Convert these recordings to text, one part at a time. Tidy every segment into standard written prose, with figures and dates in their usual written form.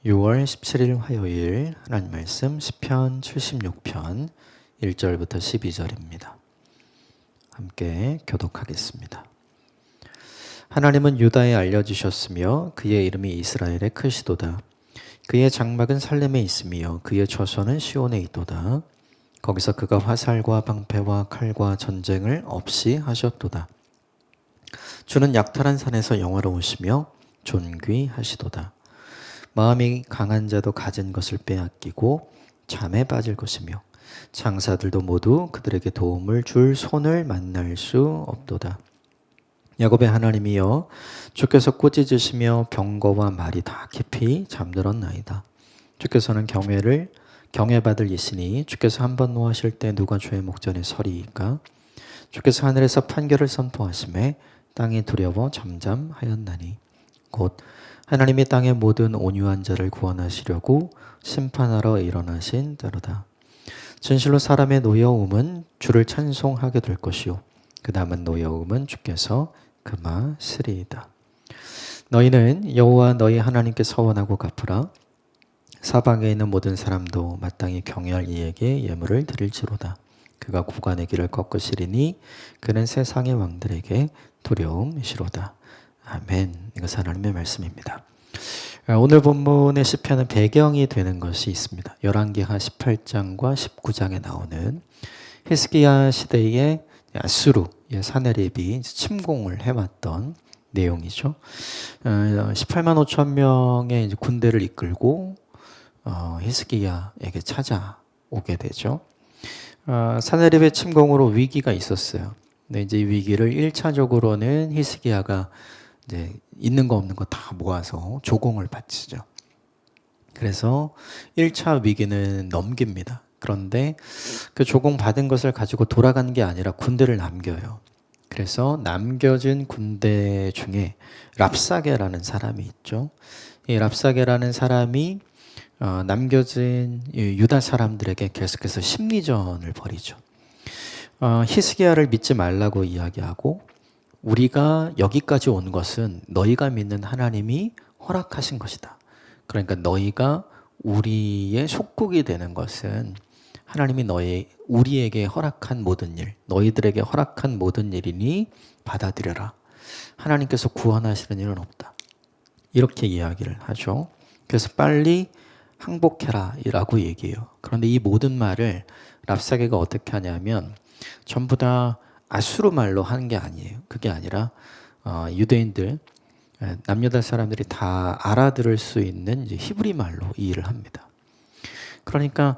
6월 17일 화요일 하나님 말씀 시편 76편 1절부터 12절입니다. 함께 교독하겠습니다. 하나님은 유다에 알려주셨으며 그의 이름이 이스라엘에 크시도다. 그의 장막은 살렘에 있으며 그의 처소는 시온에 있도다. 거기서 그가 화살과 방패와 칼과 전쟁을 없이 하셨도다. 주는 약탈한 산에서 영화로우시며 존귀하시도다. 마음이 강한 자도 가진 것을 빼앗기고 잠에 빠질 것이며 장사들도 모두 그들에게 도움을 줄 손을 만날 수 없도다. 야곱의 하나님이여, 주께서 꾸짖으시며 병거와 말이 다 깊이 잠들었나이다. 주께서는 경외받을 이시니 주께서 한번 노하실 때 누가 주의 목전에 서리이까? 주께서 하늘에서 판결을 선포하심에 땅이 두려워 잠잠하였나니 곧 하나님이 땅의 모든 온유한 자를 구원하시려고 심판하러 일어나신 때로다. 진실로 사람의 노여움은 주를 찬송하게 될 것이요 그 남은 노여움은 주께서 금하시리이다. 너희는 여호와 너희 하나님께 서원하고 갚으라. 사방에 있는 모든 사람도 마땅히 경외할 이에게 예물을 드릴지로다. 그가 구간의 길을 꺾으시리니 그는 세상의 왕들에게 두려움이시로다. 아멘. 이것은 하나님의 말씀입니다. 오늘 본문의 시편은 배경이 되는 것이 있습니다. 열왕기하 18장과 19장에 나오는 히스기야 시대의 아수르 사네립이 침공을 해왔던 내용이죠. 18만 5천 명의 군대를 이끌고 히스기야에게 찾아오게 되죠. 사네립의 침공으로 위기가 있었어요. 근데 이제 이 위기를 1차적으로는 히스기야가 이제 있는 거 없는 거 다 모아서 조공을 바치죠. 그래서 1차 위기는 넘깁니다. 그런데 그 조공 받은 것을 가지고 돌아가는 게 아니라 군대를 남겨요. 그래서 남겨진 군대 중에 랍사게라는 사람이 있죠. 이 랍사게라는 사람이 남겨진 유다 사람들에게 계속해서 심리전을 벌이죠. 히스기야를 믿지 말라고 이야기하고 우리가 여기까지 온 것은 너희가 믿는 하나님이 허락하신 것이다. 그러니까 너희가 우리의 속국이 되는 것은 하나님이 우리에게 허락한 모든 일, 너희들에게 허락한 모든 일이니 받아들여라. 하나님께서 구원하시는 일은 없다. 이렇게 이야기를 하죠. 그래서 빨리 항복해라 라고 얘기해요. 그런데 이 모든 말을 랍사게가 어떻게 하냐면 전부 다 아수르 말로 하는 게 아니에요. 그게 아니라 유대인들, 남유다 사람들이 다 알아들을 수 있는 이제 히브리 말로 이 일을 합니다. 그러니까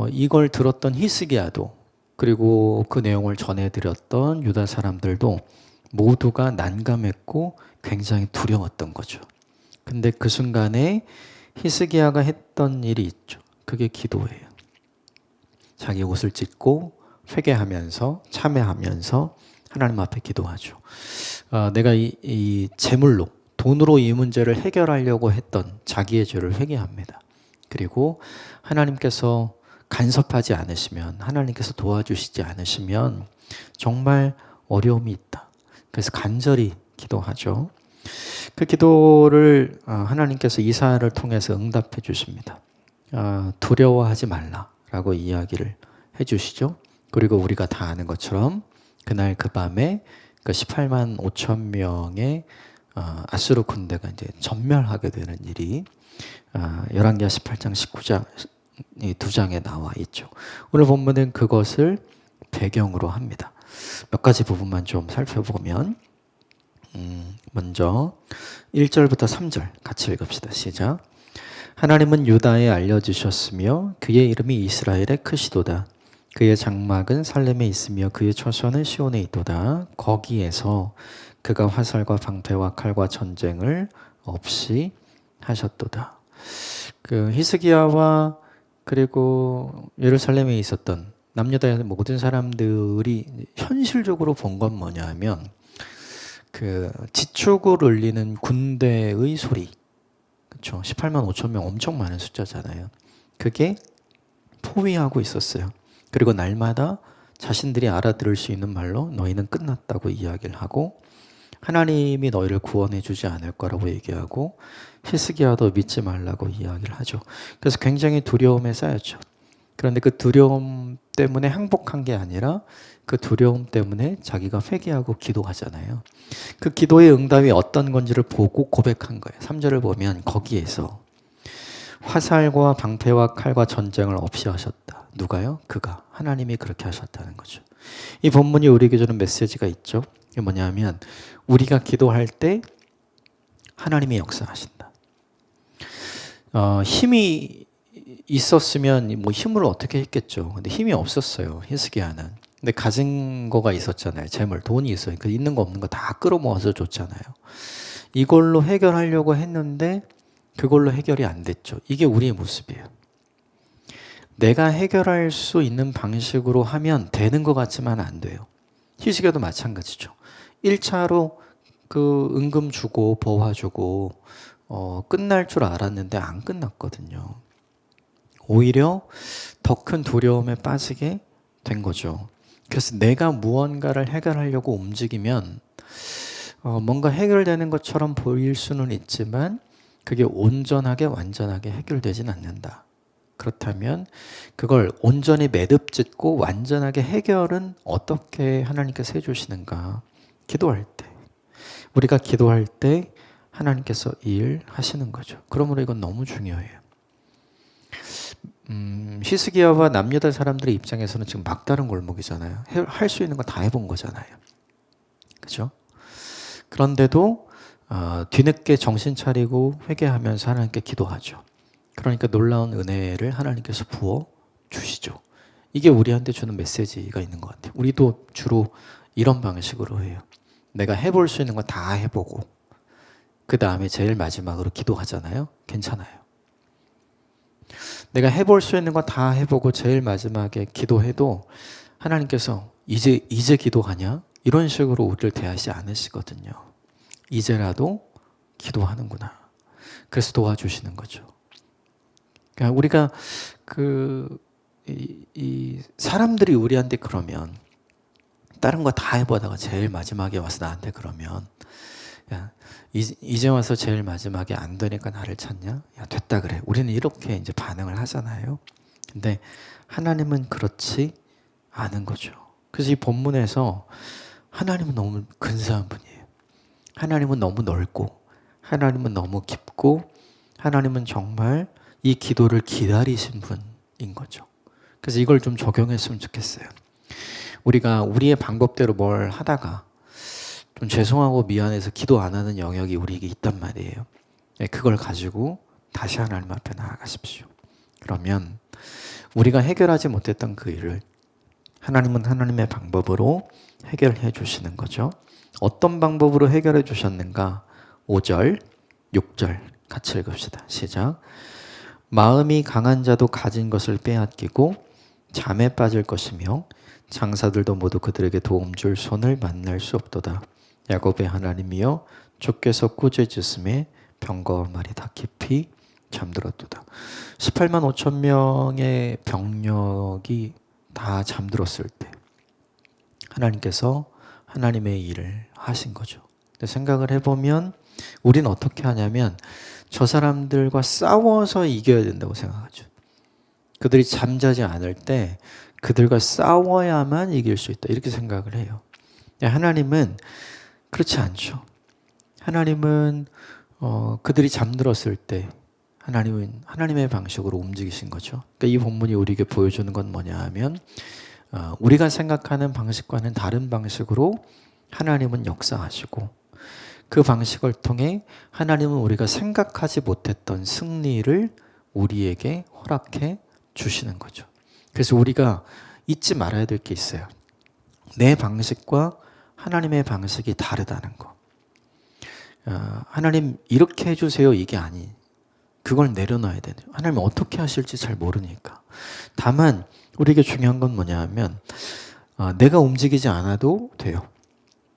이걸 들었던 히스기야도 그리고 그 내용을 전해드렸던 유다 사람들도 모두가 난감했고 굉장히 두려웠던 거죠. 근데 그 순간에 히스기야가 했던 일이 있죠. 그게 기도예요. 자기 옷을 찢고 회개하면서 참회하면서 하나님 앞에 기도하죠. 내가 이 재물로 돈으로 이 문제를 해결하려고 했던 자기의 죄를 회개합니다. 그리고 하나님께서 간섭하지 않으시면, 하나님께서 도와주시지 않으시면 정말 어려움이 있다. 그래서 간절히 기도하죠. 그 기도를 하나님께서 이사야를 통해서 응답해 주십니다. 두려워하지 말라라고 이야기를 해 주시죠. 그리고 우리가 다 아는 것처럼 그날 그 밤에 그 18만 5천 명의 아수르 군대가 이제 전멸하게 되는 일이 열왕기하 18장 19장 이 두 장에 나와 있죠. 오늘 본문은 그것을 배경으로 합니다. 몇 가지 부분만 좀 살펴보면 먼저 1절부터 3절 같이 읽읍시다. 시작. 하나님은 유다에 알려주셨으며 그의 이름이 이스라엘에 크시도다. 그의 장막은 살렘에 있으며 그의 처소는 시온에 있도다. 거기에서 그가 화살과 방패와 칼과 전쟁을 없이 하셨도다. 그 히스기야와 그리고 예루살렘에 있었던 남유다의 모든 사람들이 현실적으로 본 건 뭐냐면 그 지축을 울리는 군대의 소리, 그렇죠? 18만 5천 명 엄청 많은 숫자잖아요. 그게 포위하고 있었어요. 그리고 날마다 자신들이 알아들을 수 있는 말로 너희는 끝났다고 이야기를 하고 하나님이 너희를 구원해 주지 않을 거라고 얘기하고 히스기야도 믿지 말라고 이야기를 하죠. 그래서 굉장히 두려움에 쌓였죠. 그런데 그 두려움 때문에 항복한 게 아니라 그 두려움 때문에 자기가 회개하고 기도하잖아요. 그 기도의 응답이 어떤 건지를 보고 고백한 거예요. 3절을 보면 거기에서 화살과 방패와 칼과 전쟁을 없이 하셨다. 누가요? 그가. 하나님이 그렇게 하셨다는 거죠. 이 본문이 우리에게 주는 메시지가 있죠. 이게 뭐냐면 우리가 기도할 때 하나님이 역사하신다. 힘이 있었으면 뭐 힘으로 어떻게 했겠죠. 근데 힘이 없었어요. 히스기야는. 근데 가진 거가 있었잖아요. 재물, 돈이 있어요. 그 있는 거 없는 거 다 끌어모아서 줬잖아요. 이걸로 해결하려고 했는데 그걸로 해결이 안 됐죠. 이게 우리의 모습이에요. 내가 해결할 수 있는 방식으로 하면 되는 것 같지만 안 돼요. 히스기야도 마찬가지죠. 1차로 그 은금 주고 보화 주고 끝날 줄 알았는데 안 끝났거든요. 오히려 더 큰 두려움에 빠지게 된 거죠. 그래서 내가 무언가를 해결하려고 움직이면 뭔가 해결되는 것처럼 보일 수는 있지만 그게 온전하게 완전하게 해결되진 않는다. 그렇다면 그걸 온전히 매듭짓고 완전하게 해결은 어떻게 하나님께서 해주시는가? 기도할 때. 우리가 기도할 때 하나님께서 일하시는 거죠. 그러므로 이건 너무 중요해요. 히스기야와 남유다 사람들의 입장에서는 지금 막다른 골목이잖아요. 할 수 있는 거 다 해본 거잖아요. 그죠? 그런데도 뒤늦게 정신 차리고 회개하면서 하나님께 기도하죠. 그러니까 놀라운 은혜를 하나님께서 부어 주시죠. 이게 우리한테 주는 메시지가 있는 것 같아요. 우리도 주로 이런 방식으로 해요. 내가 해볼 수 있는 거 다 해보고 그 다음에 제일 마지막으로 기도하잖아요. 괜찮아요. 내가 해볼 수 있는 거 다 해보고 제일 마지막에 기도해도 하나님께서 이제 기도하냐? 이런 식으로 우리를 대하지 않으시거든요. 이제라도 기도하는구나. 그래서 도와주시는 거죠. 그러니까 우리가 이 사람들이 우리한테 그러면 다른 거 다 해보다가 제일 마지막에 와서 나한테 그러면 야, 이제 와서 제일 마지막에 안 되니까 나를 찾냐? 야, 됐다 그래. 우리는 이렇게 이제 반응을 하잖아요. 근데 하나님은 그렇지 않은 거죠. 그래서 이 본문에서 하나님은 너무 근사한 분이에요. 하나님은 너무 넓고, 하나님은 너무 깊고, 하나님은 정말 이 기도를 기다리신 분인 거죠. 그래서 이걸 좀 적용했으면 좋겠어요. 우리가 우리의 방법대로 뭘 하다가 좀 죄송하고 미안해서 기도 안 하는 영역이 우리에게 있단 말이에요. 그걸 가지고 다시 하나님 앞에 나아가십시오. 그러면 우리가 해결하지 못했던 그 일을 하나님은 하나님의 방법으로 해결해 주시는 거죠. 어떤 방법으로 해결해 주셨는가? 5절, 6절 같이 읽읍시다. 시작. 마음이 강한 자도 가진 것을 빼앗기고 잠에 빠질 것이며 장사들도 모두 그들에게 도움 줄 손을 만날 수 없도다. 야곱의 하나님이여 주께서 꾸짖으심에 병거와 말이 다 깊이 잠들었도다. 18만 5천 명의 병력이 다 잠들었을 때 하나님께서 하나님의 일을 하신 거죠. 근데 생각을 해보면 우리는 어떻게 하냐면 저 사람들과 싸워서 이겨야 된다고 생각하죠. 그들이 잠자지 않을 때 그들과 싸워야만 이길 수 있다. 이렇게 생각을 해요. 하나님은 그렇지 않죠. 하나님은 그들이 잠들었을 때 하나님은 하나님의 방식으로 움직이신 거죠. 그러니까 이 본문이 우리에게 보여주는 건 뭐냐 하면 우리가 생각하는 방식과는 다른 방식으로 하나님은 역사하시고 그 방식을 통해 하나님은 우리가 생각하지 못했던 승리를 우리에게 허락해 주시는 거죠. 그래서 우리가 잊지 말아야 될 게 있어요. 내 방식과 하나님의 방식이 다르다는 거. 하나님 이렇게 해주세요 이게 아니. 그걸 내려놔야 되죠. 하나님 어떻게 하실지 잘 모르니까. 다만 우리에게 중요한 건 뭐냐 하면 내가 움직이지 않아도 돼요.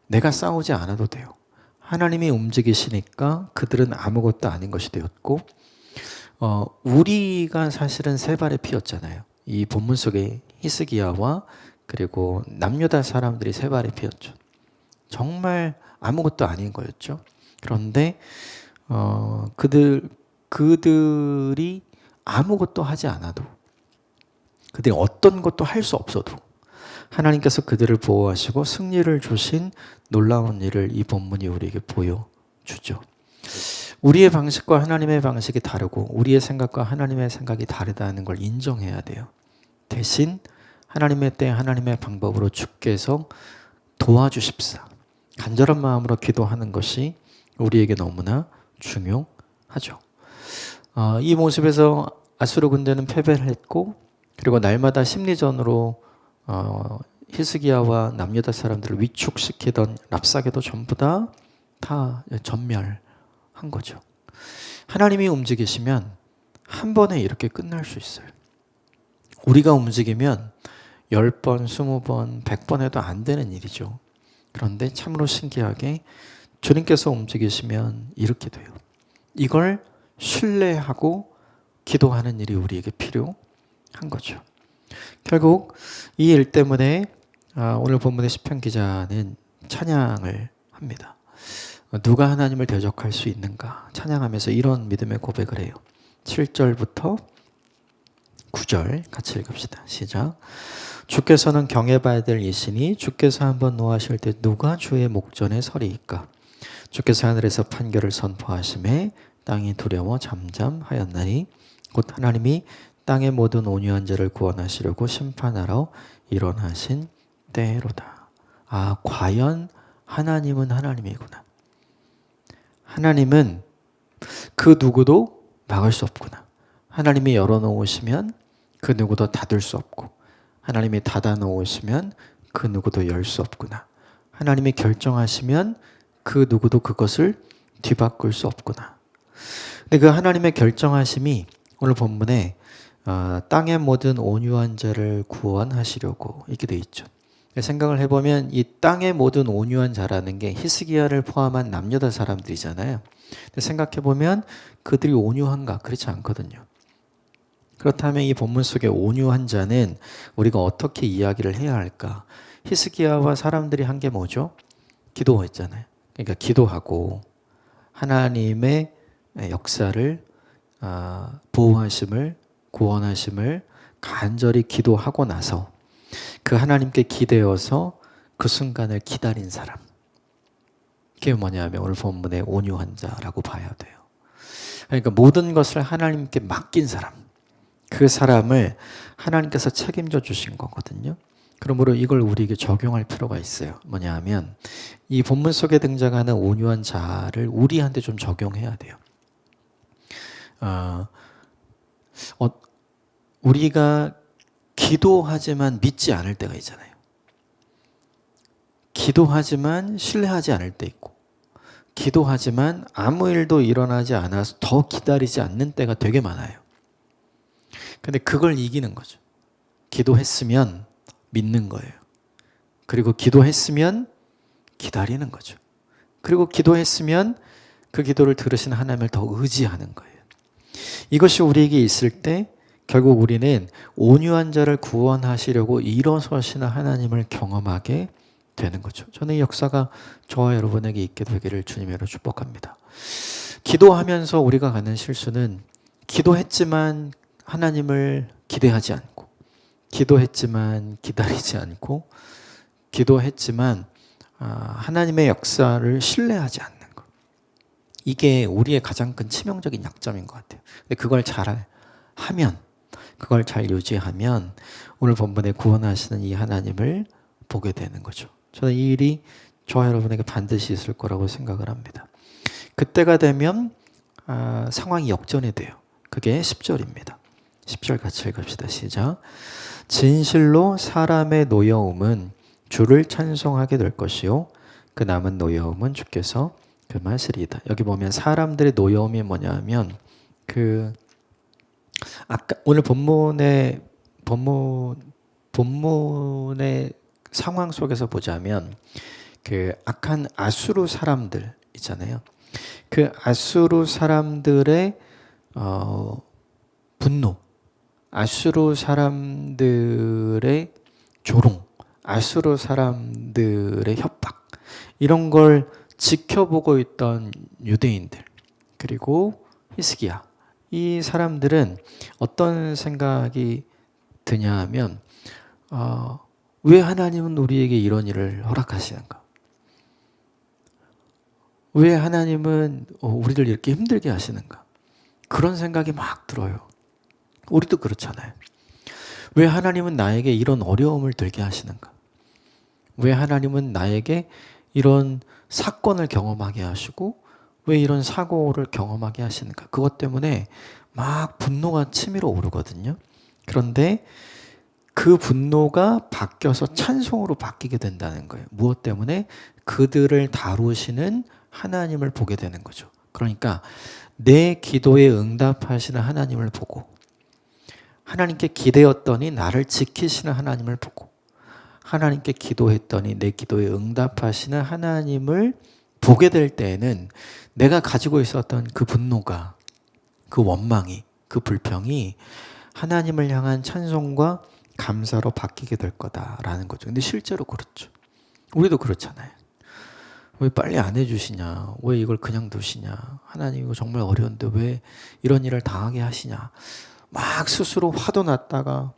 내가 싸우지 않아도 돼요. 하나님이 움직이시니까 그들은 아무것도 아닌 것이 되었고 우리가 사실은 세 발의 피였잖아요. 이 본문 속에 히스기야와 그리고 남유다 사람들이 세 발의 피였죠. 정말 아무것도 아닌 거였죠. 그런데 그들이 아무것도 하지 않아도, 그들이 어떤 것도 할 수 없어도 하나님께서 그들을 보호하시고 승리를 주신 놀라운 일을 이 본문이 우리에게 보여주죠. 우리의 방식과 하나님의 방식이 다르고 우리의 생각과 하나님의 생각이 다르다는 걸 인정해야 돼요. 대신 하나님의 때 하나님의 방법으로 주께서 도와주십사 간절한 마음으로 기도하는 것이 우리에게 너무나 중요하죠. 이 모습에서 아수르 군대는 패배를 했고, 그리고 날마다 심리전으로 히스기야와 남유다 사람들을 위축시키던 랍사게도 전부 다 전멸한 거죠. 하나님이 움직이시면 한 번에 이렇게 끝날 수 있어요. 우리가 움직이면 10번, 20번, 100번 해도 안 되는 일이죠. 그런데 참으로 신기하게 주님께서 움직이시면 이렇게 돼요. 이걸 신뢰하고 기도하는 일이 우리에게 필요한 거죠. 결국 이 일 때문에 오늘 본문의 시편 기자는 찬양을 합니다. 누가 하나님을 대적할 수 있는가 찬양하면서 이런 믿음의 고백을 해요. 7절부터 9절 같이 읽읍시다. 시작. 주께서는 경외봐야 될 이시니 주께서 한번 노하실 때 누가 주의 목전에 서리이까. 주께서 하늘에서 판결을 선포하심에 땅이 두려워 잠잠하였나니 곧 하나님이 땅의 모든 온유한 자를 구원하시려고 심판하러 일어나신 때로다. 과연 하나님은 하나님이구나. 하나님은 그 누구도 막을 수 없구나. 하나님이 열어놓으시면 그 누구도 닫을 수 없고, 하나님이 닫아놓으시면 그 누구도 열 수 없구나. 하나님이 결정하시면 그 누구도 그것을 뒤바꿀 수 없구나. 근데 그 하나님의 결정하심이 오늘 본문에 땅의 모든 온유한 자를 구원하시려고 이렇게 돼 있죠. 생각을 해보면 이 땅의 모든 온유한 자라는 게 히스기야를 포함한 남유다 사람들이잖아요. 근데 생각해보면 그들이 온유한가? 그렇지 않거든요. 그렇다면 이 본문 속의 온유한 자는 우리가 어떻게 이야기를 해야 할까? 히스기야와 사람들이 한 게 뭐죠? 기도했잖아요. 그러니까 기도하고 하나님의 역사를 보호하심을, 구원하심을 간절히 기도하고 나서 그 하나님께 기대어서 그 순간을 기다린 사람. 그게 뭐냐면 오늘 본문의 온유한 자라고 봐야 돼요. 그러니까 모든 것을 하나님께 맡긴 사람. 그 사람을 하나님께서 책임져 주신 거거든요. 그러므로 이걸 우리에게 적용할 필요가 있어요. 뭐냐 하면 이 본문 속에 등장하는 온유한 자를 우리한테 좀 적용해야 돼요. 우리가 기도하지만 믿지 않을 때가 있잖아요. 기도하지만 신뢰하지 않을 때 있고, 기도하지만 아무 일도 일어나지 않아서 더 기다리지 않는 때가 되게 많아요. 근데 그걸 이기는 거죠. 기도했으면 믿는 거예요. 그리고 기도했으면 기다리는 거죠. 그리고 기도했으면 그 기도를 들으신 하나님을 더 의지하는 거예요. 이것이 우리에게 있을 때 결국 우리는 온유한 자를 구원하시려고 일어서시는 하나님을 경험하게 되는 거죠. 저는 이 역사가 저와 여러분에게 있게 되기를 주님으로 축복합니다. 기도하면서 우리가 가는 실수는 기도했지만 하나님을 기대하지 않고, 기도했지만 기다리지 않고, 기도했지만 하나님의 역사를 신뢰하지 않는 것. 이게 우리의 가장 큰 치명적인 약점인 것 같아요. 근데 그걸 잘 하면, 그걸 잘 유지하면 오늘 본문에 구원하시는 이 하나님을 보게 되는 거죠. 저는 이 일이 저와 여러분에게 반드시 있을 거라고 생각을 합니다. 그때가 되면 상황이 역전이 돼요. 그게 10절입니다. 10절 같이 읽읍시다. 시작. 진실로 사람의 노여움은 주를 찬송하게 될 것이요 그 남은 노여움은 주께서 금하시리이다. 여기 보면 사람들의 노여움이 뭐냐면 아까 오늘 본문의 상황 속에서 보자면 그 악한 아수르 사람들 있잖아요. 그 아수르 사람들의 분노, 아수르 사람들의 조롱, 아수르 사람들의 협박, 이런 걸 지켜보고 있던 유대인들, 그리고 히스기야, 이 사람들은 어떤 생각이 드냐 하면 왜 하나님은 우리에게 이런 일을 허락하시는가? 왜 하나님은 우리를 이렇게 힘들게 하시는가? 그런 생각이 막 들어요. 우리도 그렇잖아요. 왜 하나님은 나에게 이런 어려움을 들게 하시는가? 왜 하나님은 나에게 이런 사건을 경험하게 하시고 왜 이런 사고를 경험하게 하시는가? 그것 때문에 막 분노가 치밀어 오르거든요. 그런데 그 분노가 바뀌어서 찬송으로 바뀌게 된다는 거예요. 무엇 때문에? 그들을 다루시는 하나님을 보게 되는 거죠. 그러니까 내 기도에 응답하시는 하나님을 보고, 하나님께 기대었더니 나를 지키시는 하나님을 보고, 하나님께 기도했더니 내 기도에 응답하시는 하나님을 보게 될 때에는 내가 가지고 있었던 그 분노가, 그 원망이, 그 불평이 하나님을 향한 찬송과 감사로 바뀌게 될 거다라는 거죠. 근데 실제로 그렇죠. 우리도 그렇잖아요. 왜 빨리 안 해주시냐? 왜 이걸 그냥 두시냐? 하나님 이거 정말 어려운데 왜 이런 일을 당하게 하시냐? 막 스스로 화도 났다가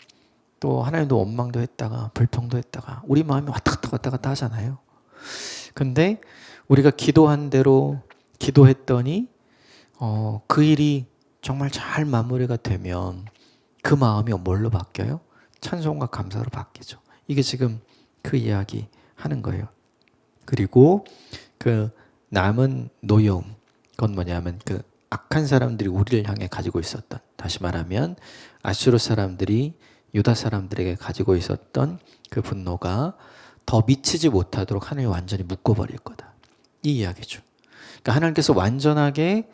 또 하나님도 원망도 했다가 불평도 했다가 우리 마음이 왔다 갔다 하잖아요. 근데 우리가 기도한 대로 기도했더니 그 일이 정말 잘 마무리가 되면 그 마음이 뭘로 바뀌어요? 찬송과 감사로 바뀌죠. 이게 지금 그 이야기 하는 거예요. 그리고 그 남은 노여움, 그건 뭐냐면 그 악한 사람들이 우리를 향해 가지고 있었던, 다시 말하면 아수르 사람들이 유다 사람들에게 가지고 있었던 그 분노가 더 미치지 못하도록 하나님이 완전히 묶어버릴 거다. 이 이야기죠. 그러니까 하나님께서 완전하게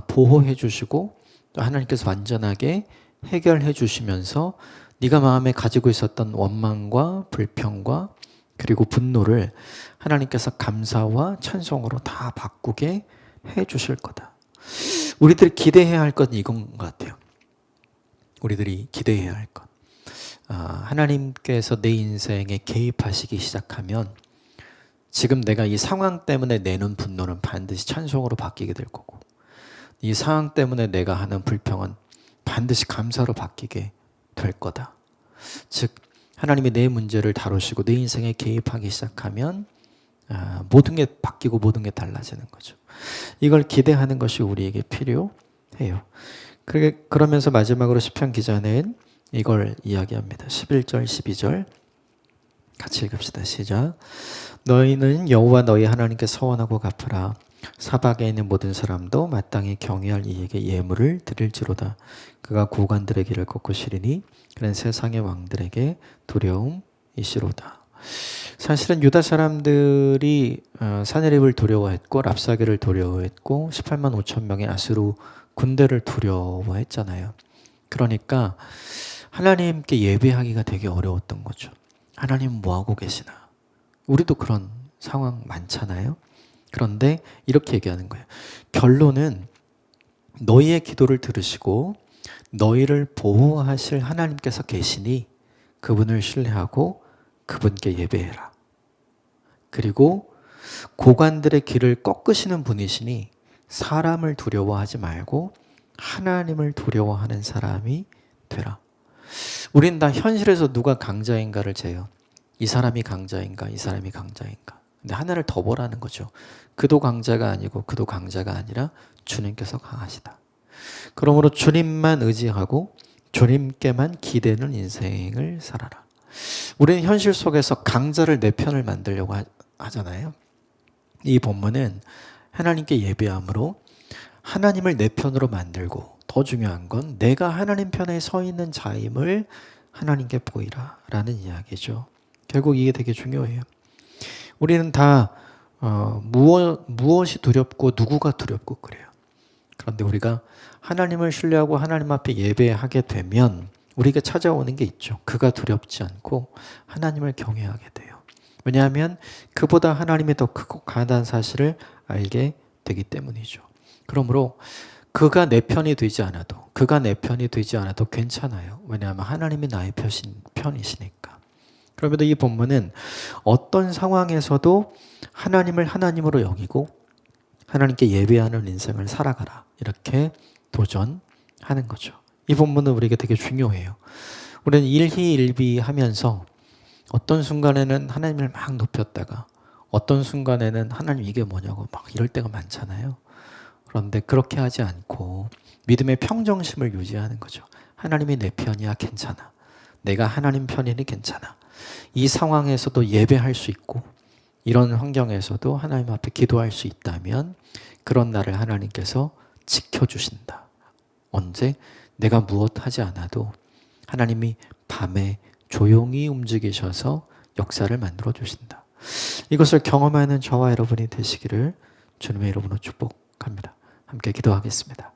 보호해 주시고 또 하나님께서 완전하게 해결해 주시면서 네가 마음에 가지고 있었던 원망과 불평과 그리고 분노를 하나님께서 감사와 찬송으로 다 바꾸게 해 주실 거다. 우리들이 기대해야 할 건 이건 것 같아요. 우리들이 기대해야 할 것. 하나님께서 내 인생에 개입하시기 시작하면 지금 내가 이 상황 때문에 내는 분노는 반드시 찬송으로 바뀌게 될 거고, 이 상황 때문에 내가 하는 불평은 반드시 감사로 바뀌게 될 거다. 즉 하나님이 내 문제를 다루시고 내 인생에 개입하기 시작하면 모든 게 바뀌고 모든 게 달라지는 거죠. 이걸 기대하는 것이 우리에게 필요해요. 그러면서 마지막으로 시편 기자는 이걸 이야기합니다. 11절 12절 같이 읽읍시다. 시작. 너희는 여호와 너희 하나님께 서원하고 갚으라. 사박에 있는 모든 사람도 마땅히 경외할 이에게 예물을 드릴지로다. 그가 고관들의 길을 꺾으시리니 그는 세상의 왕들에게 두려움이시로다. 사실은 유다 사람들이 사내립을 두려워했고 랍사게를 두려워했고 18만 5천 명의 아수르 군대를 두려워했잖아요. 그러니까 하나님께 예배하기가 되게 어려웠던 거죠. 하나님 뭐하고 계시나? 우리도 그런 상황 많잖아요. 그런데 이렇게 얘기하는 거예요. 결론은 너희의 기도를 들으시고 너희를 보호하실 하나님께서 계시니 그분을 신뢰하고 그분께 예배해라. 그리고 고관들의 길을 꺾으시는 분이시니 사람을 두려워하지 말고 하나님을 두려워하는 사람이 되라. 우린 다 현실에서 누가 강자인가를 재요. 이 사람이 강자인가, 이 사람이 강자인가. 근데 하나를 더 보라는 거죠. 그도 강자가 아니고 그도 강자가 아니라 주님께서 강하시다. 그러므로 주님만 의지하고 주님께만 기대는 인생을 살아라. 우리는 현실 속에서 강자를 내 편을 만들려고 하잖아요. 이 본문은 하나님께 예배함으로 하나님을 내 편으로 만들고, 더 중요한 건 내가 하나님 편에 서 있는 자임을 하나님께 보이라 라는 이야기죠. 결국 이게 되게 중요해요. 우리는 다 무엇이 두렵고 누구가 두렵고 그래요. 그런데 우리가 하나님을 신뢰하고 하나님 앞에 예배하게 되면 우리가 찾아오는 게 있죠. 그가 두렵지 않고 하나님을 경외하게 돼요. 왜냐하면 그보다 하나님이 더 크고 강하다는 사실을 알게 되기 때문이죠. 그러므로 그가 내 편이 되지 않아도 괜찮아요. 왜냐하면 하나님이 나의 편이시니까. 그럼에도 이 본문은 어떤 상황에서도 하나님을 하나님으로 여기고 하나님께 예배하는 인생을 살아가라, 이렇게 도전하는 거죠. 이 본문은 우리에게 되게 중요해요. 우리는 일희일비하면서 어떤 순간에는 하나님을 막 높였다가 어떤 순간에는 하나님 이게 뭐냐고 막 이럴 때가 많잖아요. 그런데 그렇게 하지 않고 믿음의 평정심을 유지하는 거죠. 하나님이 내 편이야, 괜찮아. 내가 하나님 편이니 괜찮아. 이 상황에서도 예배할 수 있고 이런 환경에서도 하나님 앞에 기도할 수 있다면 그런 나를 하나님께서 지켜주신다. 언제? 내가 무엇 하지 않아도 하나님이 밤에 조용히 움직이셔서 역사를 만들어 주신다. 이것을 경험하는 저와 여러분이 되시기를 주님의 이름으로 축복합니다. 함께 기도하겠습니다.